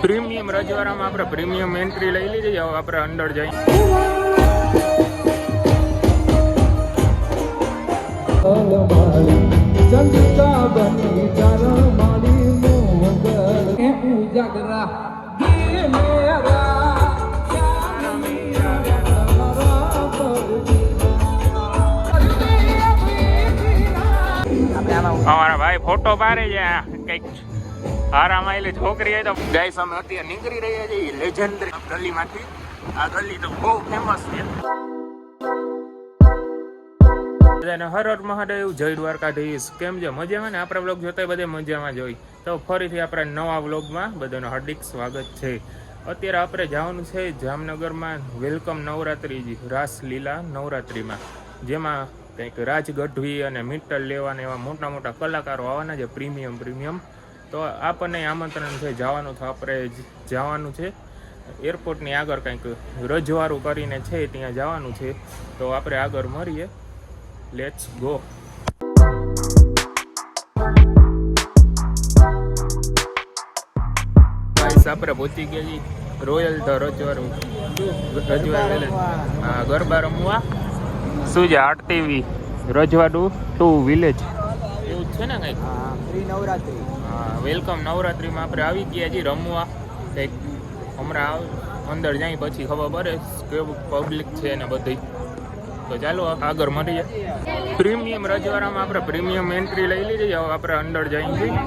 Premium રજવાડામાં આપણે premium entry લઈ લીધી. હવે આપણે અંદર જઈએ. અમારા ભાઈ ફોટો પાડે છે કઈક આરામ આવેલી છોકરી હોય તો ગાઈસ અમે અત્યારે નીકળી રહ્યા છીએ લેજેન્ડરી ગલીમાંથી. આ ગલી તો બહુ ફેમસ છે. બધાને હર હર મહાદેવ, જય દ્વારકાધીશ. કેમ છે? મજામાં ને? આપણા વ્લોગ જોતા બધે મજામાં જોઈ તો ફરીથી આપણા નવા વ્લોગમાં બધાનું હાર્દિક સ્વાગત છે. અત્યારે આપણે જવાનું છે જામનગરમાં વેલકમ નવરાત્રી રાસલીલા નવરાત્રીમાં, જેમાં કંઈક રાજ ગઢવી અને મિત્તલ લેવાના એવા મોટા મોટા કલાકારો આવવાના છે. પ્રીમિયમ તો આપણને આમંત્રણ છે જવાનું. તો આપણે જવાનું છે એરપોર્ટની આગળ કંઈક રજવાડું કરીને છે, ત્યાં જવાનું છે. તો આપણે આગળ મળીએ. Let's go. આપણે પહોંચી ગયા છીએ રોયલ ધ રજવાડું. ગરબા રમવા શું છે? આરટીવી રજવાડું ટુ વિલેજ એવું છે ને કંઈક. નવરાત્રી. હા, વેલકમ નવરાત્રીમાં આપણે આવી ગયા છીએ રમવા. કંઈક હમણાં અંદર જાય પછી ખબર પડે કેવું પબ્લિક છે ને બધી. તો ચાલો આગળ મળીએ. પ્રીમિયમ રજવાડામાં આપણે પ્રીમિયમ એન્ટ્રી લઈ લીધી. હવે આપણે અંદર જઈએ છીએ.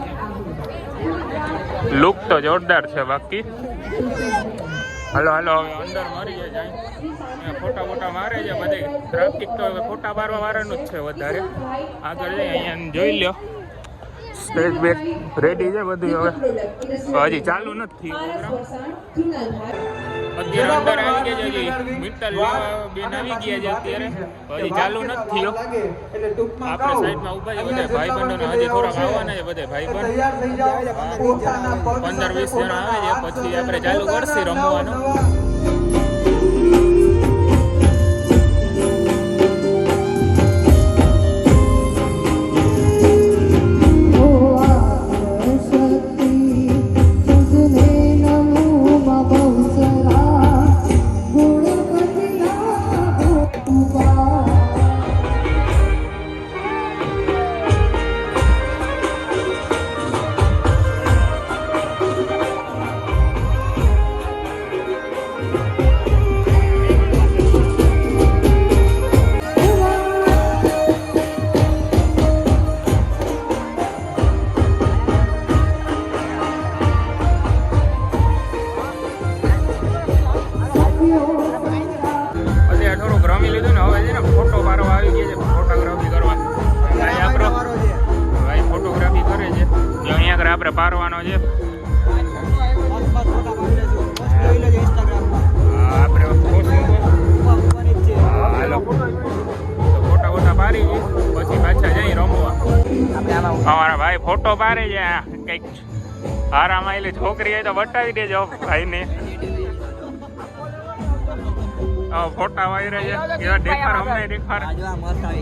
લુક તો જોરદાર છે બાકી. હાલો હવે અંદર મળીએ. જાય ફોટા મારે છે બધે. ટ્રાફિક તો ફોટા પાડવા વાળાનું જ છે વધારે. આગળ જઈએ. અહીંયા જોઈ લો સ્ટેજ બેક રેડી છે બધું. હવે હજી ચાલુ નથી અત્યારે અંદર આવી ગયા છે. મિત્તલ બેન આવી ગયા છે અત્યારે. હજી ચાલુ નથી. આપણે સાઈડમાં ઉભા છે બધા ભાઈ બંધો. હજી થોડાક આવવાના છે બધા ભાઈ બંધ. 15-20 જણા આવે છે. પછી આપણે ચાલુ કરશું રમવાનું. આપણે પારવાનો છે. આપણે ફોટા પાડી પછી પાછા જઈ રમવા. અમારા ભાઈ ફોટો પાડે છે કઈક આરામ આવેલી છોકરી હોય તો બતાવી દેજો ભાઈને. ફોટા વાયરે છે એવા દેખાડ અમને દેખાડ.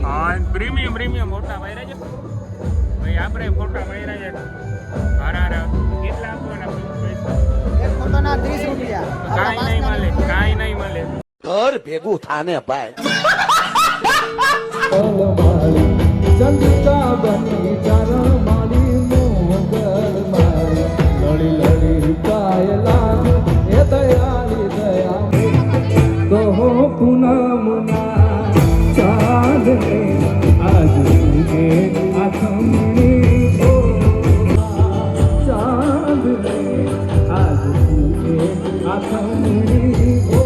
હા, પ્રીમિયમ ફોટા વાયરે છે ભાઈ. આપણે ફોટા વાયરે છે. કેટલા આપવાના? 30 રૂપિયા. કાંઈ નહીં મળે. ઘર ભેગું થાને ભાઈ. ચંદ્રિકા બની ચારણ મારી મોગલ મારી લડી કાયલા એ દયાલી દયા કહો પૂનમના ચાંદને આજ તુમે આથમણી ઓ ચાંદને આજ તુમે આથમણી ઓ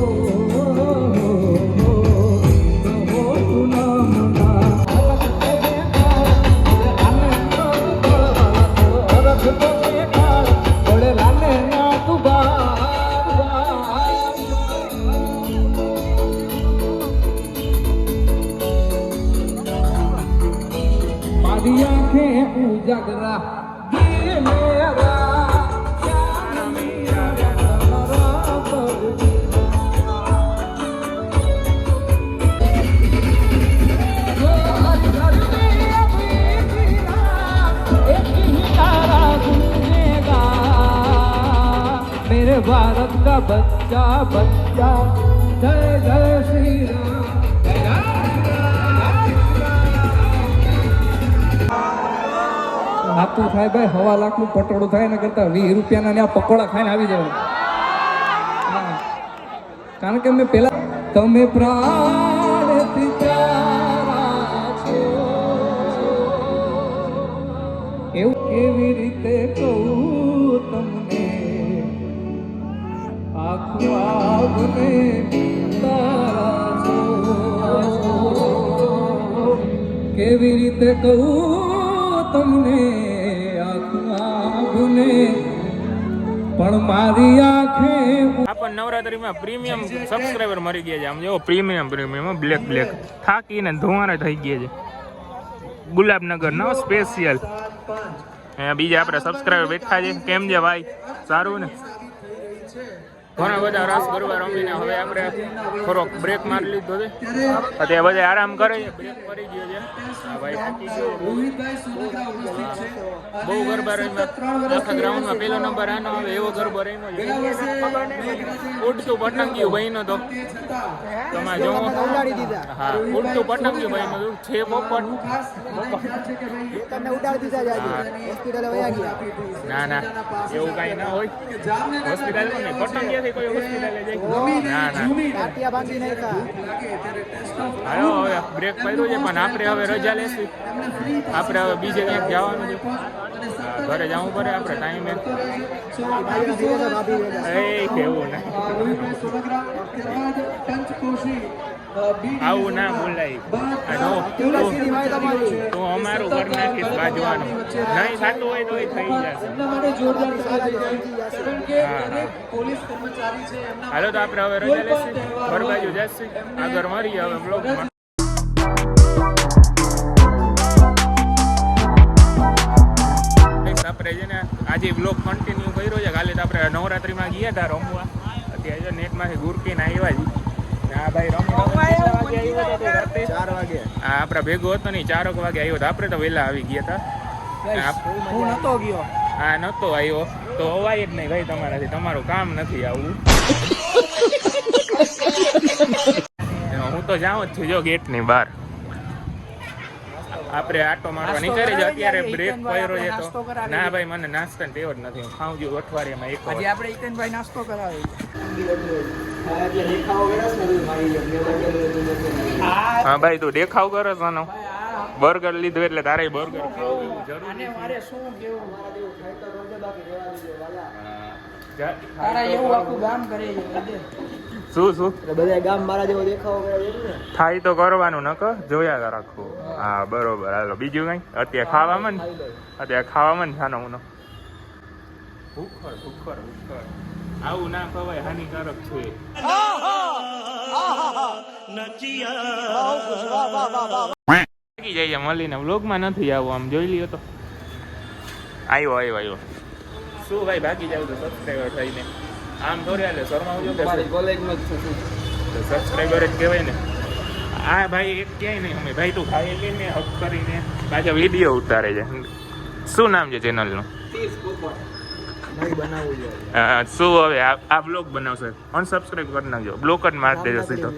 ઉજાગરા भारत का बच्चा बच्चा जय जय श्री राम जय નાતું થાય ભાઈ 1.5 લાખનું પટોળું થાય ને કરતા 20 રૂપિયાના ને આ પકોડા ખાઈને આવી જવાય. હા. કારણ કે મેં પેલા તમે પ્રાણથી પ્યારા છો એવું કેવી રીતે કહું તમને આખું આવને તારા છો કેવી રીતે કહું તમને આખું આવને પણ મારી આંખે આપણ નવરાત્રીમાં પ્રીમિયમ સબસ્ક્રાઇબર મરી ગયા છે. આમ જો પ્રીમિયમ બ્લેક થાકીને ધોવાના થઈ ગયા છે. ગુલાબનગર નો સ્પેશિયલ બીજા આપણે સબસ્ક્રાઇબર બેઠા છે. કેમ છે ભાઈ? સારું ને? ઘણા બધા રાસ ગરબા રમીને હવે આપણે થોડોક બ્રેક મારી લીધો છે. અત્યારે બધા આરામ કરે છે. બ્રેક પડી ગયો છે. હા ભાઈ થાકી ગયો. બહુ ગરબા રમ્યા. આખા ગ્રાઉન્ડમાં પેલો નંબર આનો આવે એવો ગરબો રમ્યો છે. ઉડતું પતંગિયું ભાઈનો તો તમે જો હા ઉડતું પતંગિયું ભાઈનો તો છે પોપટ તમને ઉડાડી દીધા છે હોસ્પિટલે વયા ગયા. ના ના એવું કાંઈ ના હોય. હોસ્પિટલ નહીં પતંગિયાથી કોઈ હોસ્પિટલે જાય ના ના પાટિયા બાંધી નાખ્યા. હાલો હવે બ્રેક પડ્યું છે પણ આપણે હવે રજા લેશું. આપણે હવે બીજે ક્યાંક જવાનું છે. ઘરે જવું પડે આપણે ટાઈમે. એ કેવું ના આવું ના બોલાય. તો અમારું ઘર નાખીશ બાજવાનું નહીં થતું હોય તો એ થઈ જશે. હાલો તો આપણે હવે રજા લેશું. ઘર બાજુ જશું. આગળ મળીએ હવે બ્લોગમાં. આપણે છે ને આજે બ્લોગ કન્ટિન્યુ કર્યો છે. કાલે તો આપણે નવરાત્રીમાં ગયા હતા રમવા. અત્યારે નેટમાંથી ગુરકીને આવ્યા છીએ. હા ભાઈ રમવા 4 વાગે. હા આપણા ભેગો હતો ને 4 વાગે આવ્યો હતો. આપણે તો વહેલા આવી ગયા હતા. હું નતો ગયો. હા નતો આવ્યો તો અવાય જ નહીં ભાઈ તમારાથી. તમારું કામ નથી આવું. હું તો જાઉં જ છું જો ગેટની બહાર. આપણે આટો મારવા નીકળી જાય. અત્યારે બ્રેક પડ્યો છે તો ના ભાઈ મને નાસ્તા ટેવ જ નથી. હું ખાઉં છું અઠવાડિયામાં એક વાર. આપણે ઈતનભાઈ નાસ્તો કરાવે. હા ભાઈ તું દેખાવ કરો છો આનો. બર્ગર લીધું એટલે તારે બર્ગર ખાવું એવું જરૂરી શું શું બધા ગામ મારા જેવો દેખાવો થાય તો કરવાનું ન કર જોયા રાખવું. હા બરોબર. હાલો બીજું કઈ અત્યારે ખાવામાં જાનો હું ભૂખર આવું ના ખવાય હાનિકારક છે. જઈએ મળીને વ્લોગમાં નથી આવું. આમ જોઈ લ્યો તો આવ્યો શું ભાઈ બાકી જાવ તો સબસ્ક્રાઈબર થઈને આમ થોડી હાલે શરમાવજો કે કોલેજમાં જ છું. સબસ્ક્રાઈબર જ કહેવાય ને. હા ભાઈ એક ક્યાંય નહીં અમે ભાઈ તું ખાઈ લઈને હક કરીને પાછા વિડીયો ઉતારે છે. શું નામ છે ચેનલનું? શું હવે આ બ્લોગ બનાવશે? અનસબસ્ક્રાઈબ કરી નાખજો. બ્લોક જ મારી દેજો સીધો.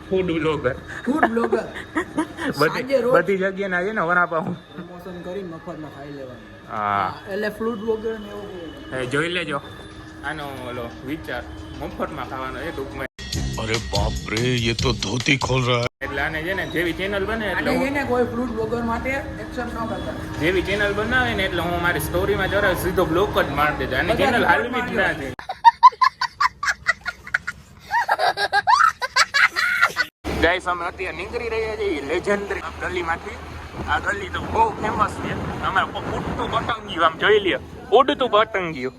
ફૂડ બ્લોગર બધી જગ્યાએ ના છે ને વરાપા હું પ્રમોશન કરી મફતમાં ખાઈ લેવાનું. હા એટલે ફ્રૂટ વગર ને એવું જોઈ લેજો આનો ઓલો વિચાર મફતમાં ખાવાનો એ ટૂંકમાં. अरे बाप रे ये तो धोती खोल रहा है. એટલે આને છે ને જેવી ચેનલ બને એટલે એને કોઈ ફ્રૂટ વગર માટે એક્સેપ્ટ ન કરતા. જેવી ચેનલ બનાવે ને એટલે હું મારી સ્ટોરીમાં જરા સીધો બ્લોક જ મારી દેજો. આની ચેનલ હાલવી જ ના છે. ગાઈસ અમે અત્યારે નીકળી રહ્યા છીએ લેજેન્ડરી ગલીમાંથી. આ ગલી તો બહુ ફેમસ છે. અમારે ઉડતું પતંગિયું આમ જોઈ લ્યો. ઉડતું પતંગિયું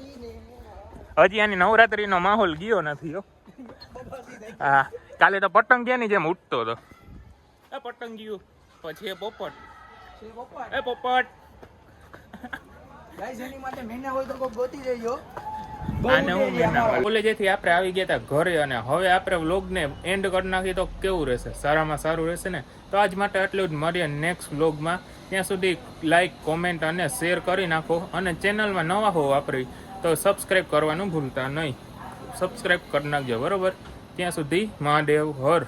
હજી આની નવરાત્રીનો માહોલ ગયો નથી હો. હા કાલે તો પતંગિયાની જેમ ઉડતો હતો. એ પતંગિયું પછી એ પોપટ એ પોપટ ગાઈસ એની માટે મહિના હોય તો કોઈ ગોતી જઈજો. આને હું કોલેજેથી આપણે આવી ગયા હતા ઘરે અને હવે આપણે વ્લોગને એન્ડ કરી નાખી તો કેવું રહેશે? સારામાં સારું રહેશે ને? તો આજ માટે આટલું જ. મળીએ નેક્સ્ટ વ્લોગમાં. ત્યાં સુધી લાઈક, કોમેન્ટ અને શેર કરી નાખો. અને ચેનલમાં નવા હો વાપરી તો સબસ્ક્રાઈબ કરવાનું ભૂલતા નહીં. સબસ્ક્રાઈબ કરી નાખજો, બરોબર? ત્યાં સુધી મહાદેવ હર.